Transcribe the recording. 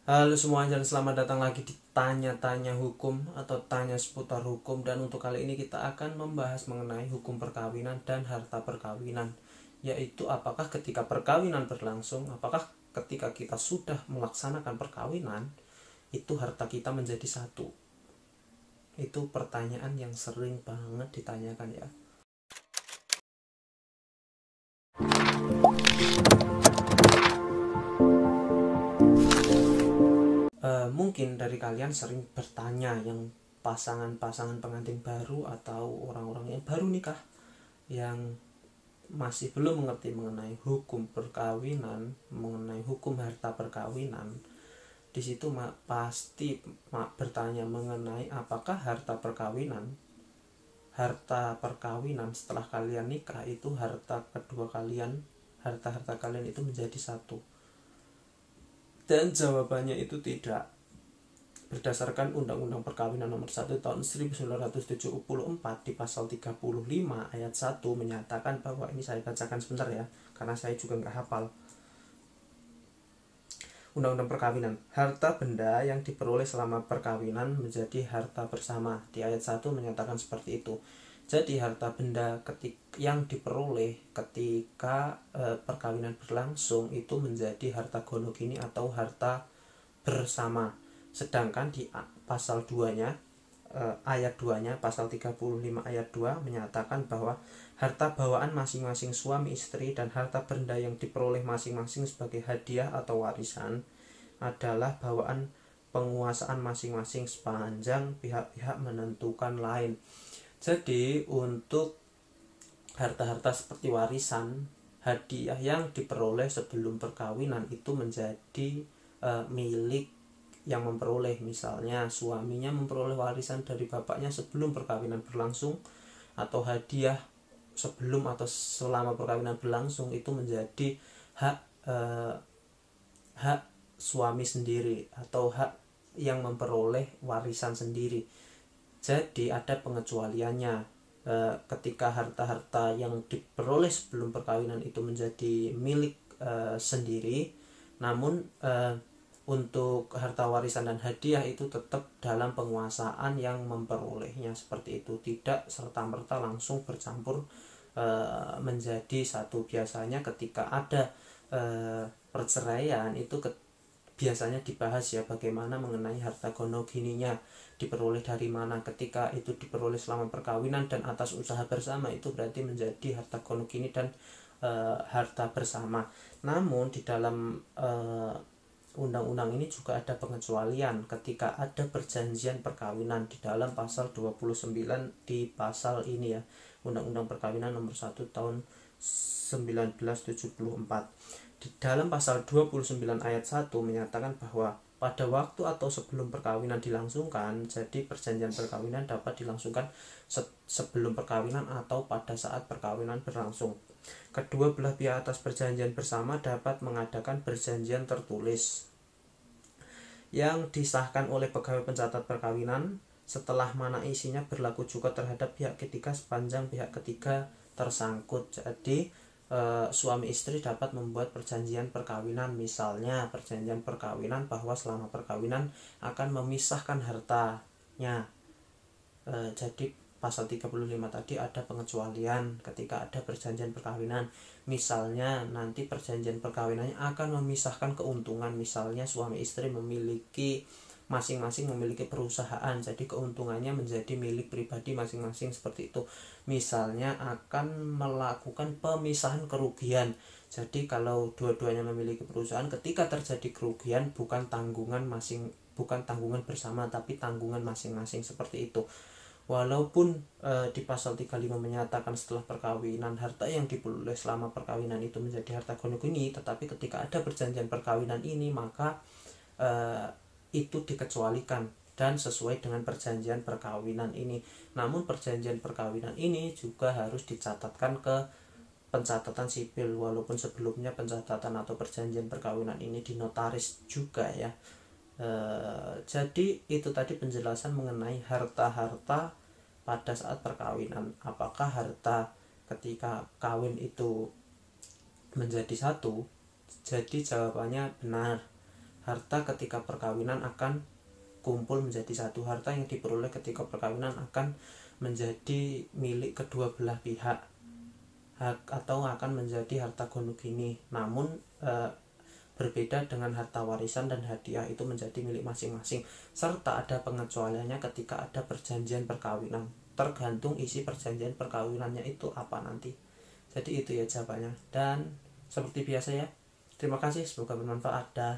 Halo semuanya dan selamat datang lagi di Tanya-Tanya Hukum atau Tanya Seputar Hukum. Dan untuk kali ini kita akan membahas mengenai hukum perkawinan dan harta perkawinan, yaitu apakah ketika perkawinan berlangsung, apakah ketika kita sudah melaksanakan perkawinan itu harta kita menjadi satu. Itu pertanyaan yang sering banget ditanyakan ya. Mungkin dari kalian sering bertanya, yang pasangan-pasangan pengantin baru atau orang-orang yang baru nikah, yang masih belum mengerti mengenai hukum perkawinan, mengenai hukum harta perkawinan. Di situ pasti bertanya mengenai apakah harta perkawinan setelah kalian nikah itu harta kedua kalian, harta-harta kalian itu menjadi satu. Dan jawabannya itu tidak. Berdasarkan Undang-Undang Perkawinan Nomor 1 Tahun 1974 di pasal 35 ayat 1 menyatakan bahwa, ini saya bacakan sebentar ya, karena saya juga nggak hafal. Undang-Undang Perkawinan, harta benda yang diperoleh selama perkawinan menjadi harta bersama. Di ayat 1 menyatakan seperti itu. Jadi harta benda yang diperoleh ketika perkawinan berlangsung itu menjadi harta gonogini atau harta bersama. Sedangkan di pasal 2-nya, ayat 2-nya, pasal 35 ayat 2 menyatakan bahwa harta bawaan masing-masing suami istri dan harta benda yang diperoleh masing-masing sebagai hadiah atau warisan adalah bawaan penguasaan masing-masing sepanjang pihak-pihak menentukan lain. Jadi untuk harta-harta seperti warisan, hadiah yang diperoleh sebelum perkawinan itu menjadi milik yang memperoleh. Misalnya suaminya memperoleh warisan dari bapaknya sebelum perkawinan berlangsung, atau hadiah sebelum atau selama perkawinan berlangsung, itu menjadi hak suami sendiri atau hak yang memperoleh warisan sendiri. Jadi ada pengecualiannya. Ketika harta-harta yang diperoleh sebelum perkawinan itu menjadi milik sendiri, namun untuk harta warisan dan hadiah itu tetap dalam penguasaan yang memperolehnya. Seperti itu, tidak serta-merta langsung bercampur menjadi satu. Biasanya ketika ada perceraian itu biasanya dibahas ya, bagaimana mengenai harta gonogininya, diperoleh dari mana. Ketika itu diperoleh selama perkawinan dan atas usaha bersama, itu berarti menjadi harta gonogini dan harta bersama. Namun di dalam undang-undang ini juga ada pengecualian ketika ada perjanjian perkawinan di dalam pasal 29 di pasal ini ya, Undang-Undang Perkawinan Nomor 1 Tahun 1974. Di dalam pasal 29 ayat 1 menyatakan bahwa pada waktu atau sebelum perkawinan dilangsungkan, jadi perjanjian perkawinan dapat dilangsungkan sebelum perkawinan atau pada saat perkawinan berlangsung. Kedua belah pihak atas perjanjian bersama dapat mengadakan perjanjian tertulis yang disahkan oleh pegawai pencatat perkawinan, setelah mana isinya berlaku juga terhadap pihak ketiga sepanjang pihak ketiga tersangkut. Jadi suami istri dapat membuat perjanjian perkawinan, misalnya perjanjian perkawinan bahwa selama perkawinan akan memisahkan hartanya. Jadi pasal 35 tadi ada pengecualian ketika ada perjanjian perkawinan. Misalnya nanti perjanjian perkawinannya akan memisahkan keuntungan, misalnya suami istri masing-masing memiliki perusahaan, jadi keuntungannya menjadi milik pribadi masing-masing, seperti itu. Misalnya akan melakukan pemisahan kerugian, jadi kalau dua-duanya memiliki perusahaan, ketika terjadi kerugian bukan tanggungan bersama tapi tanggungan masing-masing, seperti itu. Walaupun di pasal 35 menyatakan setelah perkawinan harta yang diperoleh selama perkawinan itu menjadi harta gonogini, tetapi ketika ada perjanjian perkawinan ini maka itu dikecualikan dan sesuai dengan perjanjian perkawinan ini. Namun perjanjian perkawinan ini juga harus dicatatkan ke pencatatan sipil, walaupun sebelumnya pencatatan atau perjanjian perkawinan ini di notaris juga ya. Jadi itu tadi penjelasan mengenai harta-harta pada saat perkawinan. Apakah harta ketika kawin itu menjadi satu? Jadi jawabannya benar, harta ketika perkawinan akan kumpul menjadi satu. Harta yang diperoleh ketika perkawinan akan menjadi milik kedua belah pihak, atau akan menjadi harta gonogini. Namun berbeda dengan harta warisan dan hadiah, itu menjadi milik masing-masing. Serta ada pengecualiannya ketika ada perjanjian perkawinan, tergantung isi perjanjian perkawinannya itu apa nanti. Jadi itu ya jawabannya. Dan seperti biasa ya, terima kasih, semoga bermanfaat. Dah.